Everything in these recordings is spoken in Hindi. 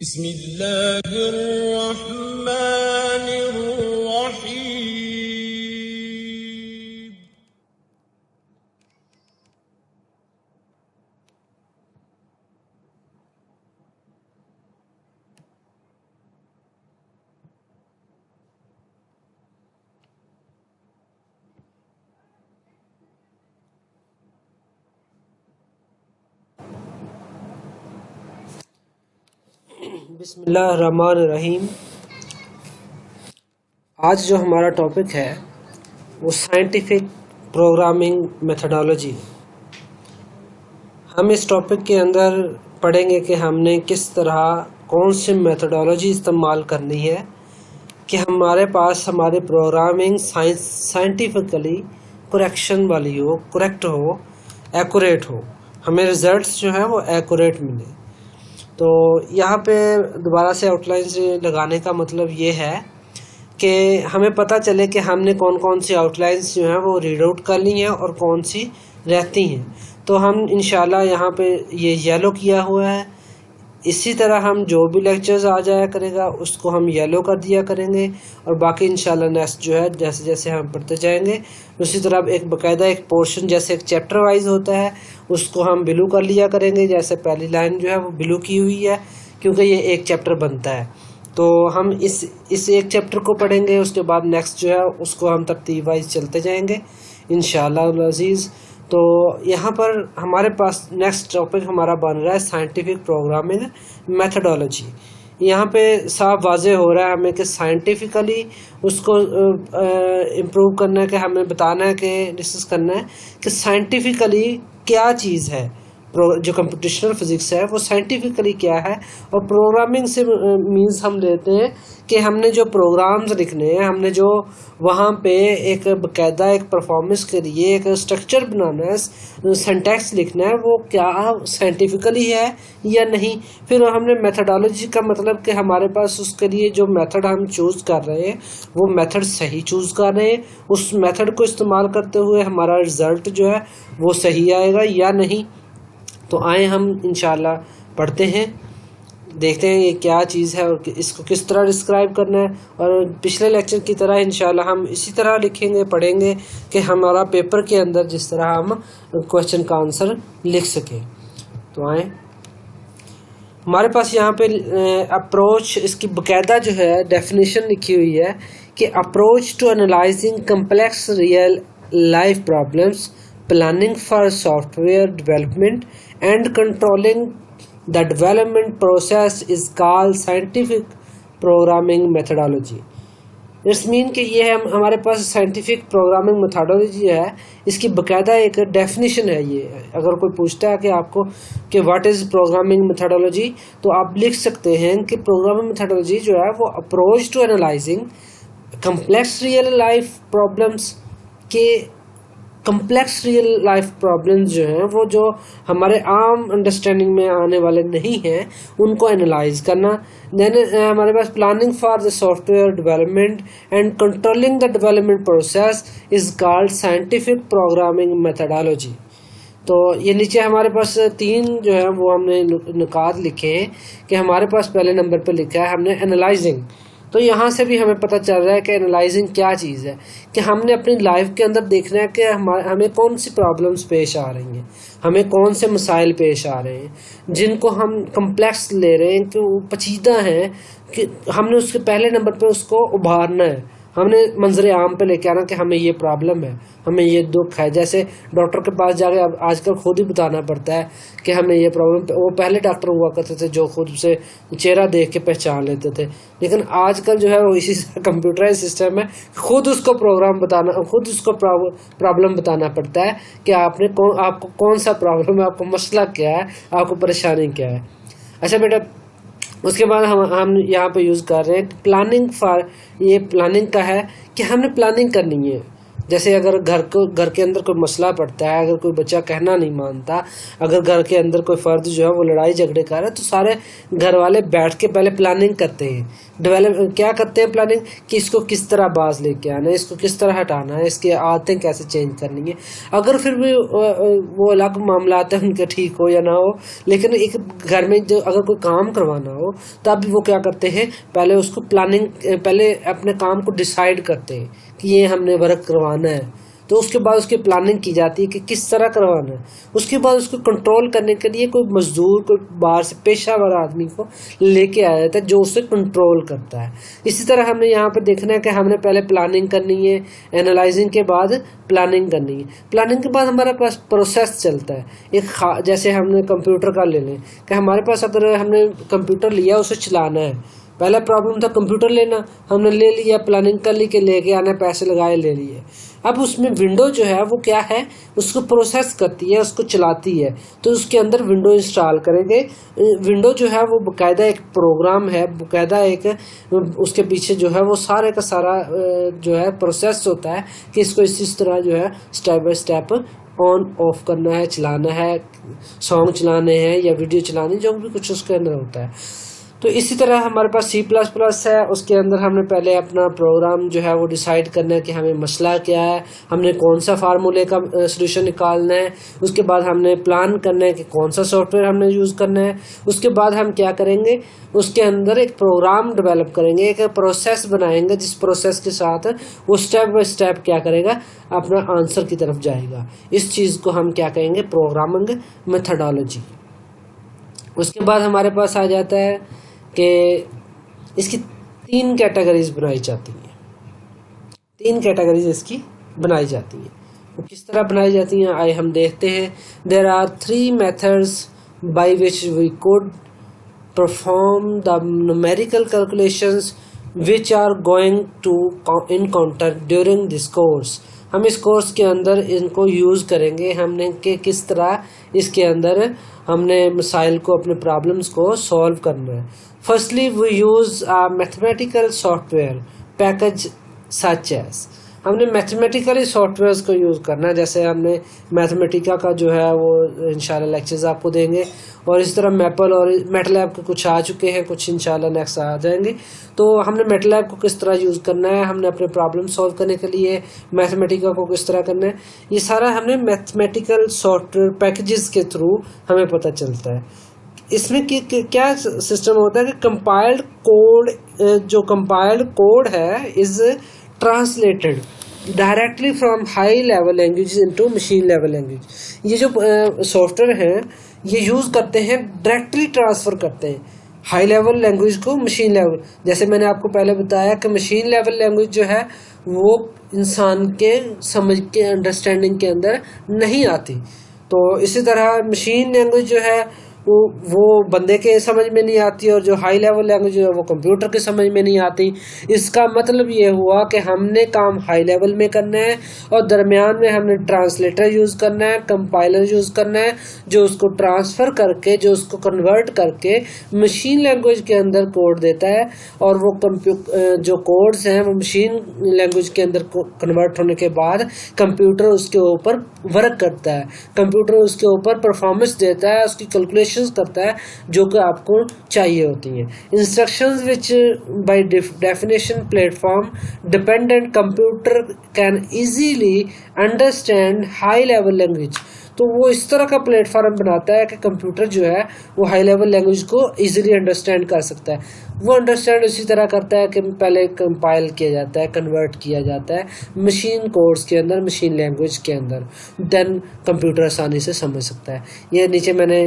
बिस्मिल्लाहिर्रहमानिर्रहीम। बिस्मिल्लाहिर्रहमानिर्रहीम। आज जो हमारा टॉपिक है वो साइंटिफिक प्रोग्रामिंग मेथडोलॉजी। हम इस टॉपिक के अंदर पढ़ेंगे कि हमने किस तरह कौन सी मेथडोलॉजी इस्तेमाल करनी है कि हमारे पास हमारी प्रोग्रामिंग साइंटिफिकली करेक्शन वाली हो, करेक्ट हो, एक्यूरेट हो, हमें रिजल्ट्स जो है वो एक्यूरेट मिले। तो यहाँ पे दोबारा से आउटलाइन से लगाने का मतलब ये है कि हमें पता चले कि हमने कौन कौन सी आउटलाइंस जो हैं वो रीड आउट कर ली हैं और कौन सी रहती हैं। तो हम इंशाल्लाह यहाँ पे ये येलो किया हुआ है, इसी तरह हम जो भी लेक्चर्स आ जाया करेगा उसको हम येलो कर दिया करेंगे और बाकी इंशाल्लाह नेक्स्ट जो है जैसे जैसे हम पढ़ते जाएंगे उसी तरह एक बाकायदा एक पोर्शन जैसे एक चैप्टर वाइज होता है उसको हम ब्लू कर लिया करेंगे। जैसे पहली लाइन जो है वो ब्लू की हुई है क्योंकि ये एक चैप्टर बनता है। तो हम इस एक चैप्टर को पढ़ेंगे, उसके बाद नेक्स्ट जो है उसको हम तरतीब वाइज चलते जाएंगे इंशाल्लाह अज़ीज़। तो यहाँ पर हमारे पास नेक्स्ट टॉपिक हमारा बन रहा है साइंटिफिक प्रोग्रामिंग मेथडोलॉजी। यहाँ पे साफ वाजे हो रहा है हमें कि साइंटिफिकली उसको इम्प्रूव करना है, कि हमें बताना है कि डिस्कस करना है कि साइंटिफिकली क्या चीज़ है। जो कंप्यूटेशनल फिजिक्स है वो साइंटिफिकली क्या है और प्रोग्रामिंग से मीन्स हम लेते हैं कि हमने जो प्रोग्राम्स लिखने हैं, हमने जो वहाँ पे एक बाकायदा एक परफॉर्मेंस के लिए एक स्ट्रक्चर बनाना है, सिंटैक्स लिखना है, वो क्या साइंटिफिकली है या नहीं। फिर हमने मेथडोलॉजी का मतलब कि हमारे पास उसके लिए जो मेथड हम चूज़ कर रहे हैं वो मेथड सही चूज़ कर रहे हैं, उस मेथड को इस्तेमाल करते हुए हमारा रिज़ल्ट जो है वो सही आएगा या नहीं। तो आए हम इंशाल्लाह पढ़ते हैं, देखते हैं ये क्या चीज़ है और इसको किस तरह डिस्क्राइब करना है। और पिछले लेक्चर की तरह इंशाल्लाह हम इसी तरह लिखेंगे, पढ़ेंगे कि हमारा पेपर के अंदर जिस तरह हम क्वेश्चन का आंसर लिख सकें। तो आए हमारे पास यहाँ पे अप्रोच, इसकी बाकायदा जो है डेफिनेशन लिखी हुई है कि approach to analysing complex real life problems, planning for software development and controlling the development process is called scientific programming methodology। It's mean कि ये है हमारे पास साइंटिफिक प्रोग्रामिंग मेथडोलॉजी है, इसकी बाकायदा एक डेफिनेशन है। ये अगर कोई पूछता है कि आपको कि व्हाट इज़ प्रोग्रामिंग मेथडोलॉजी तो आप लिख सकते हैं कि प्रोग्रामिंग मेथडोलॉजी जो है वो approach to analysing complex real life problems के कम्प्लेक्स रियल लाइफ प्रॉब्लम्स जो हैं वो जो हमारे आम अंडरस्टैंडिंग में आने वाले नहीं हैं उनको एनालाइज करना। देन हमारे पास planning for the software development and controlling the development process is called scientific programming methodology. तो ये नीचे हमारे पास तीन जो है वो हमने नुकात लिखे हैं कि हमारे पास पहले नंबर पे लिखा है हमने एनालाइजिंग। तो यहाँ से भी हमें पता चल रहा है कि एनालाइजिंग क्या चीज़ है, कि हमने अपनी लाइफ के अंदर देखना है कि हमें कौन सी प्रॉब्लम्स पेश आ रही हैं, हमें कौन से मसाइल पेश आ रहे हैं जिनको हम कम्प्लेक्स ले रहे हैं कि वो पेचीदा हैं, कि हमने उसके पहले नंबर पे उसको उभारना है, हमने मंजर आम पे लेके आना कि हमें ये प्रॉब्लम है, हमें ये दुख है। जैसे डॉक्टर के पास जाके अब आजकल खुद ही बताना पड़ता है कि हमें ये प्रॉब्लम। वो पहले डॉक्टर हुआ करते थे जो खुद से चेहरा देख के पहचान लेते थे, लेकिन आजकल जो है वो इसी कंप्यूटराइज सिस्टम है, खुद उसको प्रोग्राम बताना, खुद उसको प्रॉब्लम बताना पड़ता है कि आपको कौन सा प्रॉब्लम है, आपको मसला क्या है, आपको परेशानी क्या है। अच्छा बेटा, उसके बाद हम यहाँ पे यूज़ कर रहे हैं प्लानिंग फॉर। ये प्लानिंग का है कि हमने प्लानिंग करनी है। जैसे अगर घर के अंदर कोई मसला पड़ता है, अगर कोई बच्चा कहना नहीं मानता, अगर घर के अंदर कोई फर्द जो है वो लड़ाई झगड़े कर रहा है, तो सारे घर वाले बैठ के पहले प्लानिंग करते हैं डेवलप क्या करते हैं प्लानिंग कि इसको किस तरह बाज लेके आना है, इसको किस तरह हटाना है, इसकी आदतें कैसे चेंज करनी है। अगर फिर भी वो अलग मामला आता है उनके ठीक हो या ना हो, लेकिन एक घर में जो अगर कोई काम करवाना हो तब भी वो क्या करते हैं, पहले उसको प्लानिंग, पहले अपने काम को डिसाइड करते हैं कि ये हमने वर्क करवाना है, तो उसके बाद उसकी प्लानिंग की जाती है कि किस तरह करवाना है। उसके बाद उसको कंट्रोल करने के लिए कोई मजदूर, कोई बाहर से पेशावर आदमी को लेके आया जाता है जो उसे कंट्रोल करता है। इसी तरह हमने यहाँ पे देखना है कि हमने पहले प्लानिंग करनी है, एनालाइजिंग के बाद प्लानिंग करनी है। प्लानिंग के बाद हमारे पास प्रोसेस चलता है। जैसे हमने कंप्यूटर का ले लें कि हमारे पास अगर हमने कंप्यूटर लिया उसे चलाना है, पहला प्रॉब्लम था कंप्यूटर लेना, हमने ले लिया, प्लानिंग कर ली कि लेके आना, पैसे लगाए ले लिए। अब उसमें विंडो जो है वो क्या है, उसको प्रोसेस करती है, उसको चलाती है, तो उसके अंदर विंडो इंस्टॉल करेंगे। विंडो जो है वो बाकायदा एक प्रोग्राम है, बाकायदा एक उसके पीछे जो है वो सारे का सारा जो है प्रोसेस होता है कि इसको इस तरह जो है step by step on off करना है, चलाना है, सॉन्ग चलाने हैं या वीडियो चलानी, जो भी कुछ उसके अंदर होता है। तो इसी तरह हमारे पास C++ है, उसके अंदर हमने पहले अपना प्रोग्राम जो है वो डिसाइड करना है कि हमें मसला क्या है, हमने कौन सा फार्मूले का सोल्यूशन निकालना है। उसके बाद हमने प्लान करना है कि कौन सा सॉफ्टवेयर हमने यूज़ करना है। उसके बाद हम क्या करेंगे, उसके अंदर एक प्रोग्राम डेवलप करेंगे, एक प्रोसेस बनाएंगे, जिस प्रोसेस के साथ वो स्टेप बाय स्टेप क्या करेगा, अपना आंसर की तरफ जाएगा। इस चीज़ को हम क्या कहेंगे, प्रोग्रामिंग मेथडोलॉजी। उसके बाद हमारे पास आ जाता है कि इसकी 3 कैटेगरीज बनाई जाती हैं। 3 कैटेगरीज इसकी बनाई जाती हैं। वो किस तरह बनाई जाती हैं आइए हम देखते हैं। There are 3 methods by which we could perform the numerical calculations which are going to encounter during this course. हम इस कोर्स के अंदर इनको यूज़ करेंगे, हमने कि किस तरह इसके अंदर हमने मसाइल को, अपने प्रॉब्लम्स को सॉल्व करना है। Firstly we use mathematical software package such as, हमने मैथमेटिकली सॉफ्टवेयर्स को यूज़ करना है। जैसे हमने मैथमेटिका का जो है वो इंशाल्लाह लेक्चर्स आपको देंगे, और इस तरह मैपल और मेटलैब के कुछ आ चुके हैं, कुछ इंशाल्लाह नेक्स्ट आ जाएंगे। तो हमने मेटलैब को किस तरह यूज़ करना है, हमने अपने प्रॉब्लम सॉल्व करने के लिए मैथमेटिका को किस तरह करना है, ये सारा हमने मैथमेटिकल सॉफ्टवेयर पैकेजेस के थ्रू हमें पता चलता है। इसमें क्या सिस्टम होता है कि कंपाइल्ड कोड, जो कंपाइल्ड कोड है is translated directly from high level language into machine level language. ये जो सॉफ्टवेयर हैं ये यूज़ करते हैं, डायरेक्टली ट्रांसफ़र करते हैं हाई लेवल लैंग्वेज को मशीन लेवल। जैसे मैंने आपको पहले बताया कि मशीन लेवल लैंग्वेज जो है वो इंसान के समझ के, अंडरस्टैंडिंग के अंदर नहीं आती। तो इसी तरह मशीन लैंग्वेज जो है वो बंदे के समझ में नहीं आती, और जो हाई लेवल लैंग्वेज है वो कंप्यूटर के समझ में नहीं आती। इसका मतलब ये हुआ कि हमने काम हाई लेवल में करना है और दरमियान में हमने ट्रांसलेटर यूज़ करना है, कंपाइलर यूज़ करना है, जो उसको ट्रांसफ़र करके, जो उसको कन्वर्ट करके मशीन लैंग्वेज के अंदर कोड देता है। और वो जो कोड्स हैं वो मशीन लैंग्वेज के अंदर कन्वर्ट होने के बाद कंप्यूटर उसके ऊपर वर्क करता है, कंप्यूटर उसके ऊपर परफॉर्मेंस देता है, उसकी कैलकुलेशन करता है जो कि आपको चाहिए होती हैं। Instructions which by definition platform dependent computer can easily understand high level language. तो वो इस तरह का प्लेटफॉर्म बनाता है कि कंप्यूटर जो है वो हाई लेवल लैंग्वेज को इजीली अंडरस्टैंड कर सकता है। वो अंडरस्टैंड इसी तरह करता है कि पहले कंपाइल किया जाता है, कन्वर्ट किया जाता है मशीन कोड्स के अंदर, मशीन लैंग्वेज के अंदर, देन कंप्यूटर आसानी से समझ सकता है। ये नीचे मैंने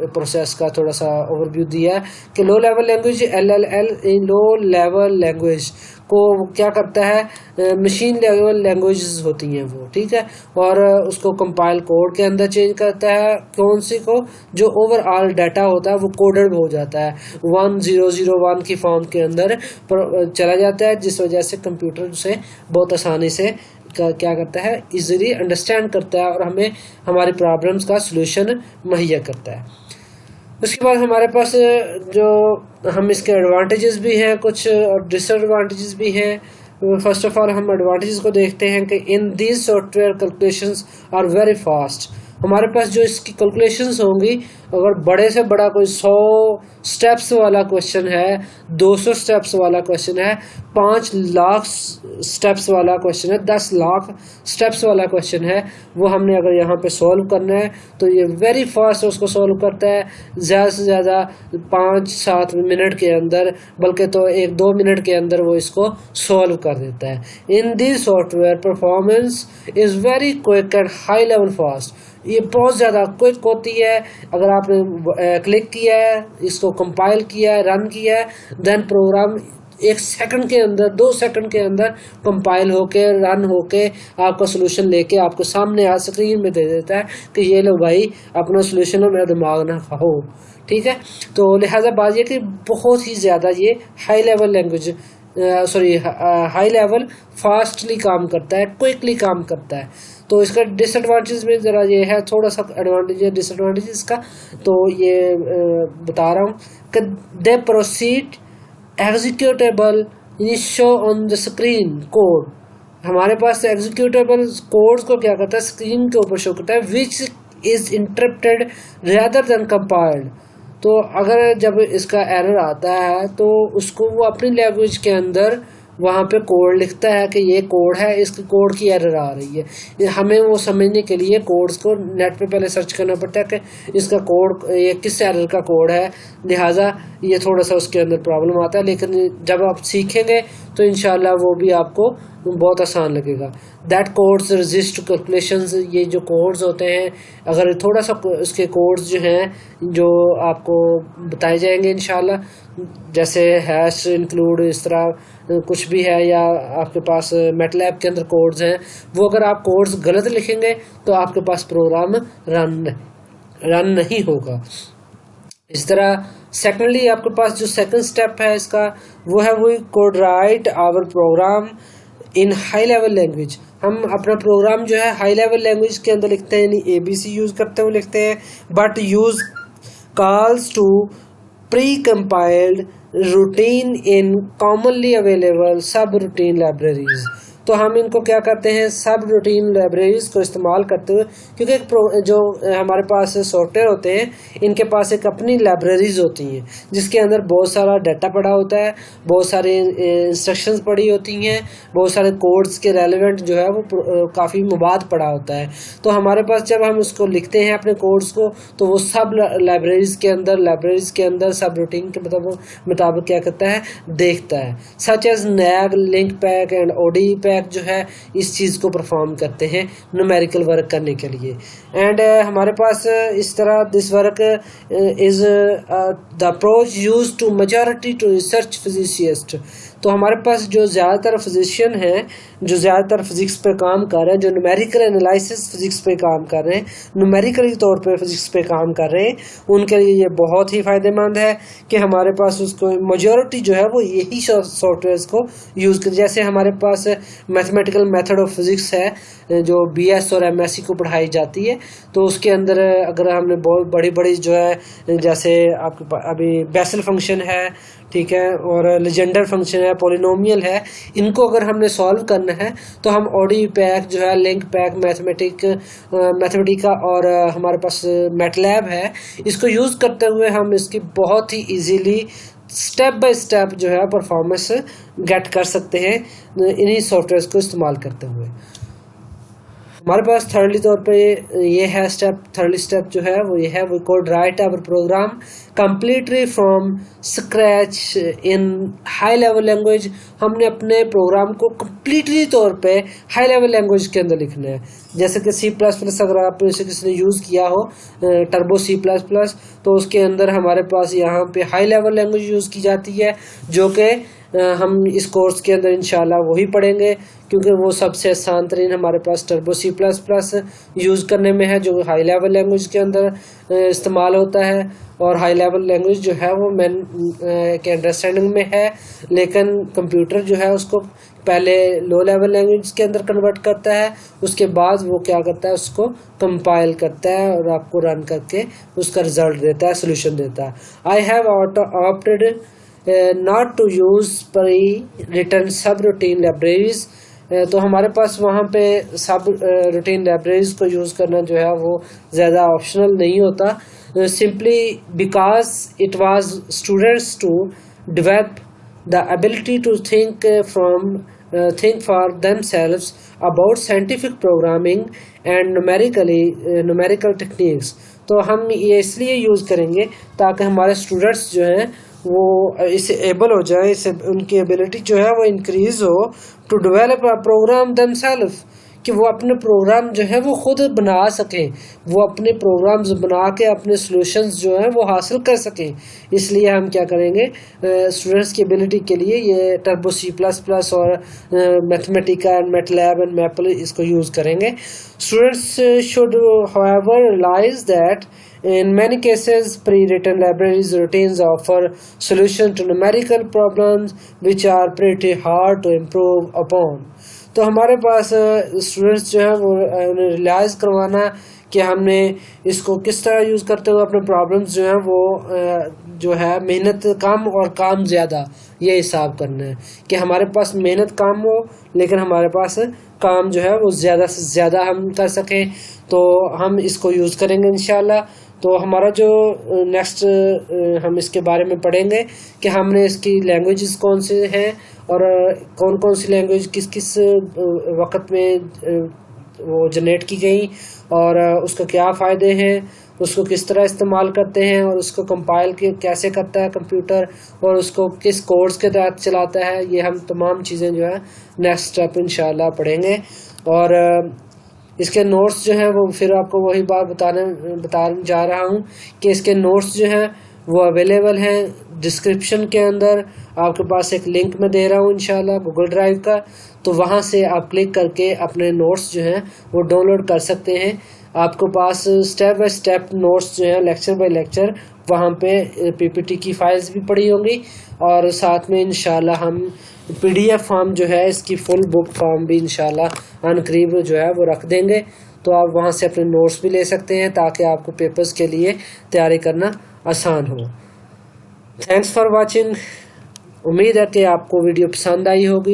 प्रोसेस का थोड़ा सा ओवरव्यू दिया कि low level language LLL, low level language को क्या करता है, मशीन लेवल लैंग्वेजेस होती हैं वो, ठीक है, और उसको कंपाइल कोड के अंदर चेंज करता है। कौन सी को, जो ओवरऑल डाटा होता है वो कोडेड हो जाता है, 1001 की फॉर्म के अंदर चला जाता है, जिस वजह से कंप्यूटर उसे बहुत आसानी से क्या करता है, इजीली अंडरस्टैंड करता है और हमें हमारी प्रॉब्लम्स का सलूशन मुहैया करता है। उसके बाद हमारे पास जो हम इसके एडवांटेजेस भी हैं कुछ और डिसएडवांटेजेस भी हैं। फर्स्ट ऑफ ऑल हम एडवांटेजेस को देखते हैं कि in these software calculations are very fast. हमारे पास जो इसकी कैलकुलेशंस होंगी, अगर बड़े से बड़ा कोई 100 स्टेप्स वाला क्वेश्चन है, 200 स्टेप्स वाला क्वेश्चन है, 5 लाख स्टेप्स वाला क्वेश्चन है, 10 लाख स्टेप्स वाला क्वेश्चन है, वो हमने अगर यहाँ पे सॉल्व करना है तो ये वेरी फास्ट उसको सॉल्व करता है, ज़्यादा से ज़्यादा 5-7 मिनट के अंदर, बल्कि तो 1-2 मिनट के अंदर वो इसको सॉल्व कर देता है। In this software performance is very quick and high level fast. ये बहुत ज़्यादा क्विक होती है। अगर आपने क्लिक किया है, इसको कंपाइल किया है, रन किया है, देन प्रोग्राम 1 सेकंड के अंदर, 2 सेकंड के अंदर कंपाइल होके, रन होके आपका सोल्यूशन लेके आपको सामने आ स्क्रीन में दे देता है कि ये लो भाई अपना सोल्यूशन हो, मेरा दिमाग ना खाओ। ठीक है, तो लिहाजा बात ये कि बहुत ही ज़्यादा ये high level language high level fastly काम करता है, क्विकली काम करता है। तो इसका डिसएडवांटेज में ज़रा ये है, थोड़ा सा एडवांटेज है, डिसएडवांटेज इसका तो ये बता रहा हूँ कि they proceed executable show on the screen code. हमारे पास एग्जीक्यूटेबल कोड्स को क्या करता है, स्क्रीन के ऊपर शो करता है, which is interrupted rather than compiled. तो अगर जब इसका एरर आता है तो उसको वो अपनी लैंग्वेज के अंदर वहाँ पे कोड लिखता है कि ये कोड है, इसकी कोड की एरर आ रही है। हमें वो समझने के लिए कोड्स को नेट पे पहले सर्च करना पड़ता है कि इसका कोड ये किस एरर का कोड है, लिहाजा ये थोड़ा सा उसके अंदर प्रॉब्लम आता है। लेकिन जब आप सीखेंगे तो इंशाल्लाह वो भी आपको बहुत आसान लगेगा। दैट कोड्स रजिस्ट कैलकुलेशंस, ये जो कोड्स होते हैं, अगर थोड़ा सा इसके कोड्स जो हैं जो आपको बताए जाएंगे इंशाल्लाह, जैसे हैश इंक्लूड, इस तरह कुछ भी है, या आपके पास मैटलैब के अंदर कोड्स हैं, वो अगर आप कोड्स गलत लिखेंगे तो आपके पास प्रोग्राम रन नहीं होगा। इस तरह सेकेंडली आपके पास जो सेकंड स्टेप है इसका, वो है we code write our program in high level language. हम अपना प्रोग्राम जो है हाई लेवल लैंग्वेज के अंदर लिखते हैं, यानी ABC यूज करते हुए लिखते हैं, but use calls to precompiled routine in commonly available subroutine libraries. तो हम इनको क्या करते हैं, सब रूटीन लाइब्रेरीज को इस्तेमाल करते हुए, क्योंकि जो हमारे पास सॉफ्टवेयर होते हैं इनके पास एक अपनी लाइब्रेरीज होती हैं जिसके अंदर बहुत सारा डाटा पड़ा होता है, बहुत सारे इंस्ट्रक्शंस पड़ी होती हैं, बहुत सारे कोड्स के रेलेवेंट जो है वो काफ़ी मवाद पड़ा होता है। तो हमारे पास जब हम उसको लिखते हैं अपने कोड्स को, तो वो सब लाइब्रेरीज के अंदर सब रूटीन के मुताबिक क्या करता है, देखता है। Such as NAG, LINPACK and ODE pack जो है इस चीज़ को परफॉर्म करते हैं न्यूमेरिकल वर्क करने के लिए। एंड हमारे पास इस तरह this work is the approach used to majority to research physicist. तो हमारे पास जो ज़्यादातर फिजिशियन हैं, जो ज़्यादातर फिजिक्स पे काम कर रहे हैं, जो न्यूमेरिकल एनालिसिस फिजिक्स पे काम कर रहे हैं, न्यूमेरिकली तौर पे फिजिक्स पे काम कर रहे हैं, उनके लिए ये बहुत ही फ़ायदेमंद है कि हमारे पास उसको मेजॉरिटी जो है वो यही सॉफ्टवेयर को यूज़ कर। जैसे हमारे पास मैथमेटिकल मेथड ऑफ फिजिक्स है जो BS और MSc को पढ़ाई जाती है, तो उसके अंदर अगर हमने बहुत बड़ी बड़ी जो है, जैसे आपके अभी बेसल फंक्शन है, ठीक है, और लेजेंडर फंक्शन है, पॉलिनोमियल है, इनको अगर हमने सॉल्व करना है तो हम ODE पैक जो है, लिंक पैक, मैथमेटिका और हमारे पास मैटलैब है, इसको यूज़ करते हुए हम इसकी बहुत ही इजीली स्टेप बाय स्टेप जो है परफॉर्मेंस गेट कर सकते हैं इन्हीं सॉफ्टवेयर को इस्तेमाल करते हुए। हमारे पास थर्डली तौर पे ये है थर्डली स्टेप जो है वो ये है, we code write our program completely from scratch in high level language. हमने अपने प्रोग्राम को कम्प्लीटली तौर पे हाई लेवल लैंग्वेज के अंदर लिखना है। जैसे कि C++, अगर आप इसे किसी ने यूज़ किया हो, टर्बो C++, तो उसके अंदर हमारे पास यहाँ पे हाई लेवल लैंग्वेज यूज़ की जाती है, जो कि हम इस कोर्स के अंदर इंशाल्लाह वही पढ़ेंगे, क्योंकि वो सबसे आसान तरीन हमारे पास टर्बो C++ यूज़ करने में है, जो हाई लेवल लैंग्वेज के अंदर इस्तेमाल होता है। और हाई लेवल लैंग्वेज जो है वो मैन के अंडरस्टैंडिंग में है, लेकिन कंप्यूटर जो है उसको पहले लो लेवल लैंग्वेज के अंदर कन्वर्ट करता है, उसके बाद वो क्या करता है, उसको कंपाइल करता है और आपको रन करके उसका रिजल्ट देता है, सोल्यूशन देता है। I have opted not to use pre-written subroutine libraries तो हमारे पास वहाँ पे सब रूटीन लाइब्रेरीज को यूज़ करना जो है वो ज़्यादा ऑप्शनल नहीं होता, simply because it was students to develop the ability to think for themselves about scientific programming and numerical techniques। तो हम ये इसलिए यूज़ करेंगे ताकि हमारे स्टूडेंट्स जो हैं वो इसे एबल हो जाए, इसे उनकी एबिलिटी जो है वो इंक्रीज हो to develop a program themselves, कि वो अपने प्रोग्राम जो है वो खुद बना सकें, वो अपने प्रोग्राम्स बना के अपने सॉल्यूशंस जो हैं वो हासिल कर सकें। इसलिए हम क्या करेंगे, स्टूडेंट्स की एबिलिटी के लिए ये टर्बो C++ और Mathematica and MATLAB and maple इसको यूज़ करेंगे। Students should however realize that in many cases pre-written libraries routines offer solution to numerical problems which are pretty hard to improve upon। तो हमारे पास स्टूडेंट्स जो है वो उन्हें रियलाइज़ करवाना कि हमने इसको किस तरह यूज़ करते हुए अपने प्रॉब्लम्स जो हैं वो जो है मेहनत कम और काम ज़्यादा, ये हिसाब करना है कि हमारे पास मेहनत कम हो लेकिन हमारे पास काम जो है वो ज़्यादा से ज़्यादा हम कर सकें। तो हम इसको यूज़ करेंगे इंशाल्लाह। तो हमारा जो नेक्स्ट हम इसके बारे में पढ़ेंगे कि हमने इसकी लैंग्वेजेस कौन से हैं और कौन कौन सी लैंग्वेज किस किस वक्त में वो जनरेट की गई और उसका क्या फ़ायदे हैं, उसको किस तरह इस्तेमाल करते हैं और उसको कंपाइल कैसे करता है कंप्यूटर और उसको किस कोड्स के तहत चलाता है। ये हम तमाम चीज़ें जो है नेक्स्ट स्टेप इंशाल्लाह पढ़ेंगे। और इसके नोट्स जो हैं वो फिर आपको वही बात बताने जा रहा हूँ कि इसके नोट्स जो हैं वो अवेलेबल हैं डिस्क्रिप्शन के अंदर। आपके पास एक लिंक मैं दे रहा हूँ इंशाल्लाह गूगल ड्राइव का, तो वहाँ से आप क्लिक करके अपने नोट्स जो हैं वो डाउनलोड कर सकते हैं। आपके पास स्टेप बाय स्टेप नोट्स जो हैं लेक्चर बाय लेक्चर वहाँ पे पीपीटी की फाइल्स भी पड़ी होंगी और साथ में इंशाल्लाह हम PDF फॉर्म जो है इसकी फुल बुक फॉर्म भी इंशाल्लाह अनकरीब जो है वो रख देंगे। तो आप वहाँ से अपने नोट्स भी ले सकते हैं ताकि आपको पेपर्स के लिए तैयारी करना आसान हो। Thanks for watching. उम्मीद है कि आपको वीडियो पसंद आई होगी।